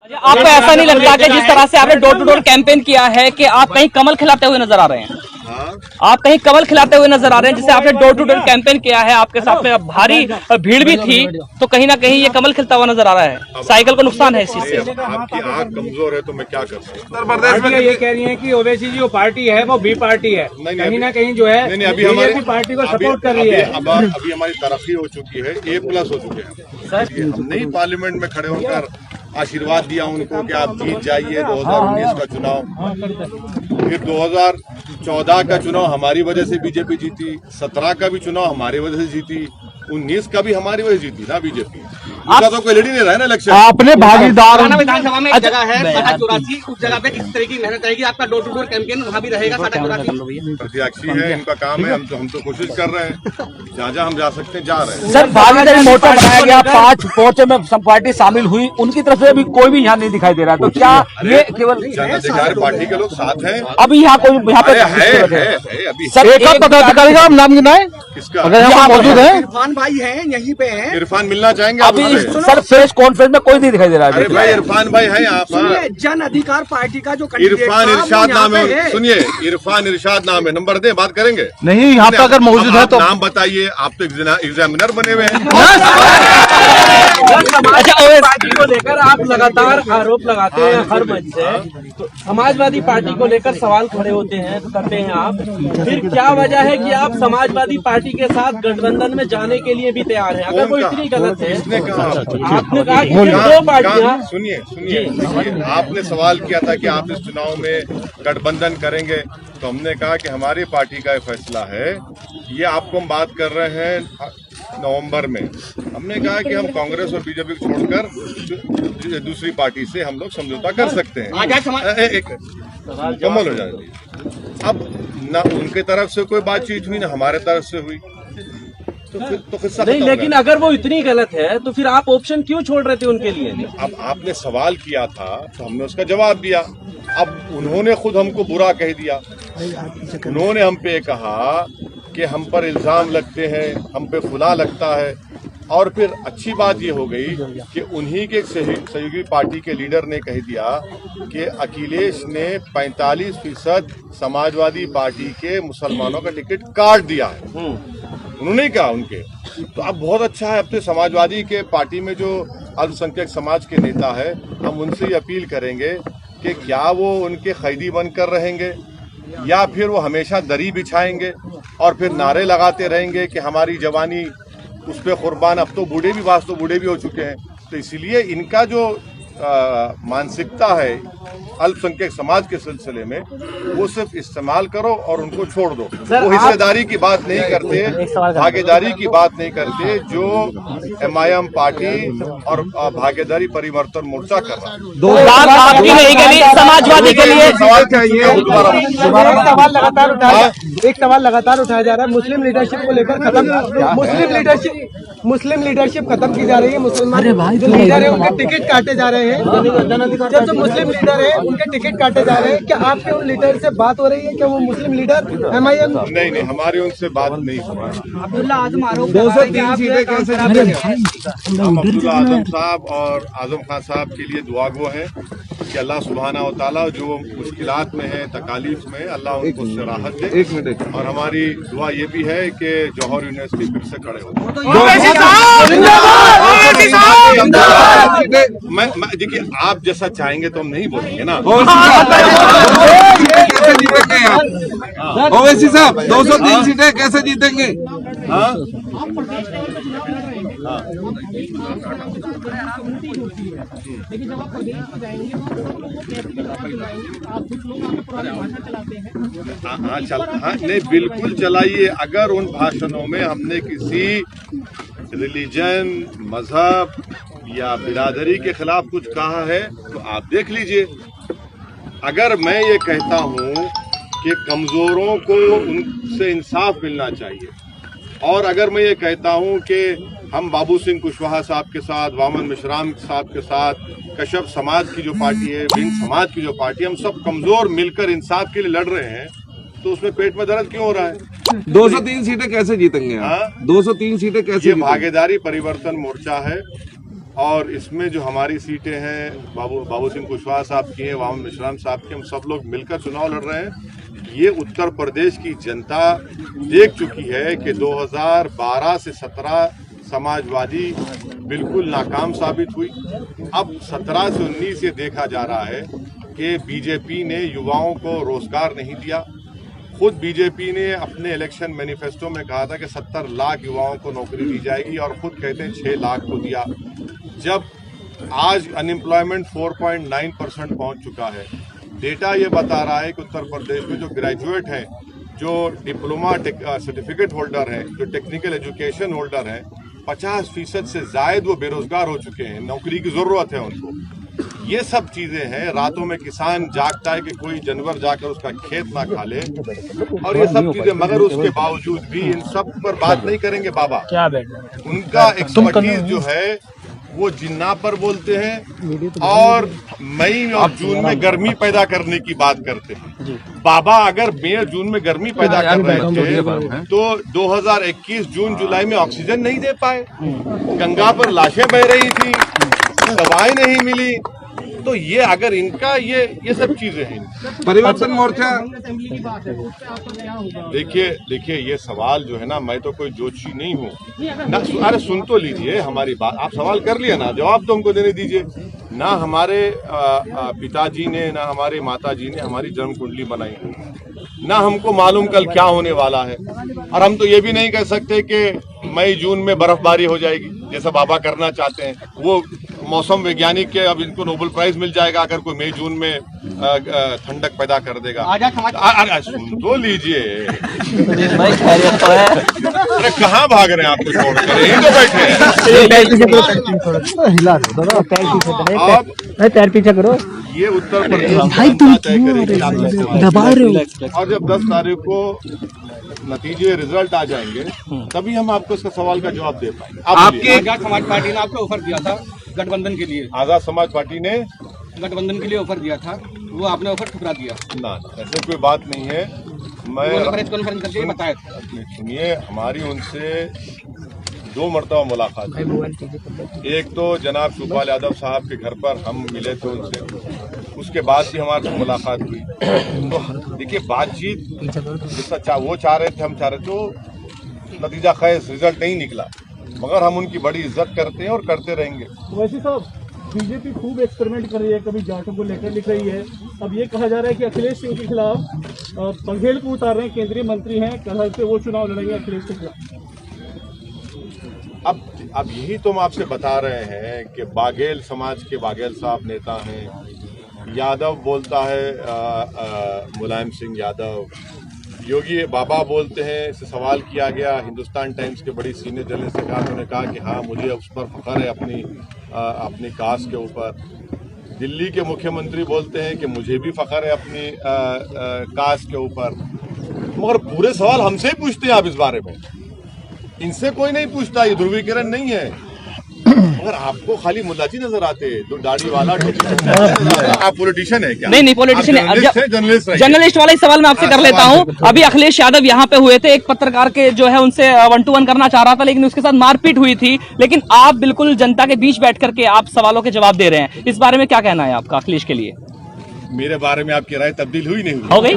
आपको ऐसा नहीं लगता कि जिस तरह से आपने डोर टू डोर कैंपेन किया है कि आप कहीं कमल खिलाते हुए नजर आ रहे हैं? आप कहीं कमल खिलाते हुए नजर आ रहे हैं, जिसे आपने डोर टू डोर कैंपेन किया है, आपके साथ में भारी भीड़ भी थी, तो कहीं ना कहीं ये कमल खिलता हुआ नजर आ रहा है। साइकिल को नुकसान है इस चीज से। आपकी आंख कमजोर है तो मैं क्या कर सकता हूँ। उत्तर प्रदेश में ये कह रही है कि ओवैसी जो पार्टी है वो बी पार्टी है, कहीं ना कहीं जो है बीजेपी पार्टी को सपोर्ट कर रही है। अभी हमारी तरक्की हो चुकी है, A+ हो चुके हैं। हमने ही पार्लियामेंट में खड़े होकर आशीर्वाद दिया उनको कि आप जीत जाइए 2019 का चुनाव। फिर 2014 का चुनाव हमारी वजह से बीजेपी जीती, 17 का भी चुनाव हमारी वजह से जीती, 19 का भी हमारी वजह जीती ना बीजेपी। उसका तो कोई लड़ ही नहीं रहा है ना इलेक्शन। आपने भागीदार विधानसभा में एक जगह है 84, उस जगह पे किस तरह की मेहनत रहेगी? आपका डोर टू डोर कैंपेन वहाँ भी रहेगा 84? प्रत्याशी है, इनका काम है, हम तो कोशिश कर रहे हैं, जहाँ हम जा सकते हैं जा रहे हैं। सर भागीदारी मोर्चा बनाया गया, 5 मोर्चे में सब पार्टी शामिल हुई, उनकी तरफ से अभी कोई भी यहाँ नहीं दिखाई दे रहा है, तो क्या ये केवल पार्टी के लोग साथ हैं? अभी यहाँ कोई यहाँ पे है अभी सर एक पदाधिकारी का नाम गिनाए किसका? अगर यहाँ मौजूद है इरफान भाई हैं, यहीं पे हैं। इरफान मिलना चाहेंगे अभी सर प्रेस कॉन्फ्रेंस में कोई नहीं दिखाई दे रहा अरे है। भाई इरफान भाई है यहाँ पर। जन अधिकार पार्टी का जो इरफान इरशाद नाम है, सुनिए इरफान इरशाद नाम है, नंबर दे बात करेंगे। नहीं यहाँ पे अगर मौजूद है तो नाम बताइए, आप तो एग्जामिनर बने हुए हैं। पार्टी को लेकर आप लगातार आरोप लगाते हैं हर मंच से, तो समाजवादी पार्टी को लेकर सवाल खड़े होते हैं करते हैं आप, फिर क्या वजह है कि आप समाजवादी पार्टी के साथ गठबंधन में जाने के लिए भी तैयार हैं? अगर वो इतनी गलत है, आपने कहा कि दो पार्टियां। सुनिए आपने सवाल किया था कि आप इस चुनाव में गठबंधन करेंगे, तो हमने कहा कि हमारी पार्टी का फैसला है। ये आपको हम बात कर रहे हैं नवंबर में, हमने कहा कि हम कांग्रेस और बीजेपी को छोड़कर दूसरी पार्टी से हम लोग समझौता कर सकते हैं। एक कमल हो जाए। अब ना उनके तरफ से कोई बातचीत हुई ना हमारे तरफ से हुई, तो किस्सा नहीं, लेकिन अगर वो इतनी गलत है तो फिर आप ऑप्शन क्यों छोड़ रहे थे उनके लिए? अब आपने सवाल किया था तो हमने उसका जवाब दिया। अब उन्होंने खुद हमको बुरा कह दिया, उन्होंने हम पे कहा कि हम पर इल्जाम लगते हैं, हम पे खुला लगता है। और फिर अच्छी बात ये हो गई कि उन्हीं के सहयोगी पार्टी के लीडर ने कह दिया कि अखिलेश ने 45% समाजवादी पार्टी के मुसलमानों का टिकट काट दिया है, उन्होंने कहा उनके। तो अब बहुत अच्छा है, अब तो समाजवादी के पार्टी में जो अल्पसंख्यक समाज के नेता है, हम उनसे अपील करेंगे कि क्या वो उनके कैदी बनकर रहेंगे या फिर वो हमेशा दरी बिछाएंगे और फिर नारे लगाते रहेंगे कि हमारी जवानी उस पर कुर्बान। अब तो बूढ़े भी वास्तव बूढ़े भी हो चुके हैं, तो इसलिए इनका जो मानसिकता है अल्पसंख्यक समाज के सिलसिले में, वो सिर्फ इस्तेमाल करो और उनको छोड़ दो। वो हिस्सेदारी की बात नहीं करते, भागीदारी की बात नहीं करते, जो MIM पार्टी और भागीदारी परिवर्तन मोर्चा कर रहा है। 2 लाख आपकी नहीं गली समाजवादी के लिए सवाल चाहिए। एक सवाल लगातार उठाया जा रहा है, मुस्लिम लीडरशिप को लेकर मुस्लिम लीडरशिप खत्म की जा रही है। मुसलमान जो लीडर है उनके टिकट काटे जा रहे हैं, जो मुस्लिम लीडर है उनके टिकट काटे जा रहे हैं। क्या आपके उन लीडर से बात हो रही है? क्या वो मुस्लिम लीडर MIM? नहीं, हमारी उनसे बात नहीं हो रही। अब्दुल्ला आजम आरोप 203 सीटें कैसे जीतेंगे? हम अब्दुल्ला आजम साहब और आजम खान साहब के लिए दुआ गो हैं कि अल्लाह सुब्हाना व तआला जो मुश्किलात में है, तकालीफ में, अल्लाह उनको उससे राहत दे। एक मिनट। और हमारी दुआ ये भी है कि जौहर यूनिवर्सिटी फिर से खड़े हो। मैं देखिए, आप जैसा चाहेंगे तो हम नहीं बोलेंगे ना। कैसे जीतेंगे आप? ओवैसी साहब 203 सीटें कैसे जीतेंगे? हाँ? हाँ, नहीं बिल्कुल चलाइए। अगर उन भाषणों में हमने किसी रिलीजन, मजहब या बिरादरी के खिलाफ कुछ कहा है तो आप देख लीजिए। अगर मैं ये कहता हूँ कि कमजोरों को उनसे इंसाफ मिलना चाहिए, और अगर मैं ये कहता हूँ कि हम बाबू सिंह कुशवाहा साहब के साथ, वामन मिश्राम साहब के साथ, कश्यप समाज की जो पार्टी है, भिंड समाज की जो पार्टी, हम सब कमजोर मिलकर इंसाफ के लिए लड़ रहे हैं, तो उसमें पेट में दर्द क्यों हो रहा है? 203 सीटें कैसे जीतेंगे आप? 203 सीटें कैसे? ये भागीदारी परिवर्तन मोर्चा है, और इसमें जो हमारी सीटें हैं बाबू सिंह कुशवाहा साहब की हैं, वामन मिश्राम साहब की, हम सब लोग मिलकर चुनाव लड़ रहे हैं। ये उत्तर प्रदेश की जनता देख चुकी है कि 2012 से 17 समाजवादी बिल्कुल नाकाम साबित हुई। अब 17 से 19 ये देखा जा रहा है कि बीजेपी ने युवाओं को रोजगार नहीं दिया। खुद बीजेपी ने अपने इलेक्शन मैनिफेस्टो में कहा था कि 70 लाख युवाओं को नौकरी दी जाएगी और खुद कहते हैं 6 लाख को दिया। जब आज अनएम्प्लॉयमेंट 4.9% पहुंच चुका है। डेटा ये बता रहा है कि उत्तर प्रदेश में जो ग्रेजुएट हैं, जो डिप्लोमा सर्टिफिकेट होल्डर हैं, जो टेक्निकल एजुकेशन होल्डर हैं, 50% से जायद वो बेरोजगार हो चुके हैं। नौकरी की जरूरत है उनको। ये सब चीजें हैं। रातों में किसान जागता है कि कोई जानवर जाकर उसका खेत ना खा ले, और ये सब चीजें, मगर उसके बावजूद भी इन सब पर बात नहीं करेंगे बाबा। उनका एक्सपर्टीज जो है वो जिन्ना पर बोलते हैं और मई और जून में गर्मी पैदा करने की बात करते हैं। बाबा अगर मई और जून में गर्मी पैदा कर रहे थे तो 2021 जून जुलाई में ऑक्सीजन नहीं दे पाए, गंगा पर लाशें बह रही थी, दवाएं नहीं मिली। तो ये अगर इनका ये सब चीजें हैं। परिवर्तन मोर्चा, देखिए ये सवाल जो है ना, मैं तो कोई ज्योतिषी नहीं हूँ ना। अरे सुन तो लीजिए हमारी बात। आप सवाल कर लिया ना, जवाब तो हमको देने दीजिए ना। हमारे पिताजी ने ना हमारे माताजी ने हमारी जन्म कुंडली बनाई, ना हमको मालूम कल क्या होने वाला है। और हम तो ये भी नहीं कह सकते कि मई जून में बर्फबारी हो जाएगी जैसा बाबा करना चाहते हैं। वो मौसम वैज्ञानिक के, अब इनको नोबेल प्राइज मिल जाएगा अगर कोई मई जून में ठंडक पैदा कर देगा। सुन तो लीजिए। अरे कहाँ भाग रहे हैं आपको छोड़कर, यहीं तो बैठे हैं। पैर पीछे करो। ये उत्तर प्रदेश दबा रहे हो। और जब 10 तारीख को नतीजे रिजल्ट आ जाएंगे तभी हम आपको इसका सवाल का जवाब दे पाएंगे। आपके आजाद समाज पार्टी ने आपको ऑफर दिया था गठबंधन के लिए। आजाद समाज पार्टी ने गठबंधन के लिए ऑफर दिया था, वो आपने ऑफर ठुकरा दिया। ना, ऐसे कोई बात नहीं है। मैं प्रेस कॉन्फ्रेंस करके बताया था। सुनिए, हमारी उनसे 2 मरतबा मुलाकात हुई। एक तो जनाब शिवपाल यादव साहब के घर पर हम मिले थे उनसे, उसके बाद भी हमारे से मुलाकात हुई। तो देखिए बातचीत जिसका वो चाह रहे थे, हम चाह रहे थे, तो नतीजा खैर रिजल्ट नहीं निकला, मगर हम उनकी बड़ी इज्जत करते हैं और करते रहेंगे। वैसे साहब, बीजेपी खूब एक्सपेरिमेंट कर रही है, कभी जाटों को लेकर लिख रही है। अब ये कहा जा रहा है कि अखिलेश सिंह के खिलाफ बघेल को उतार रहे हैं, केंद्रीय मंत्री हैं, कल से वो चुनाव लड़ेंगे अखिलेश के खिलाफ। अब यही तो हम आपसे बता रहे हैं कि बाघेल समाज के बाघेल साहब नेता हैं। यादव बोलता है मुलायम सिंह यादव, योगी बाबा बोलते हैं। इससे सवाल किया गया हिंदुस्तान टाइम्स के बड़ी सीनियर जर्नलिस्ट से कहा, उन्होंने कहा कि हाँ मुझे उस पर फख्र है अपनी कास्ट के ऊपर। दिल्ली के मुख्यमंत्री बोलते हैं कि मुझे भी फख्र है अपनी कास्ट के ऊपर। मगर पूरे सवाल हमसे ही पूछते हैं आप इस बारे में, इनसे कोई नहीं पूछता। ये ध्रुवीकरण नहीं है। अगर आपको खाली मुल्लाजी नजर आते, जो दाढ़ी वाला आप पॉलिटिशियन है क्या? नहीं पॉलिटिशियन है, जर्नलिस्ट वाला ही सवाल मैं आपसे कर लेता हूं। अभी अखिलेश यादव यहाँ पे हुए थे, एक पत्रकार के जो है उनसे 1-to-1 करना चाह रहा था, लेकिन उसके साथ मारपीट हुई थी। लेकिन आप बिल्कुल जनता के बीच बैठ करके आप सवालों के जवाब दे रहे हैं, इस बारे में क्या कहना है आपका अखिलेश के लिए? मेरे बारे में आपकी राय तब्दील हुई नहीं हो गई?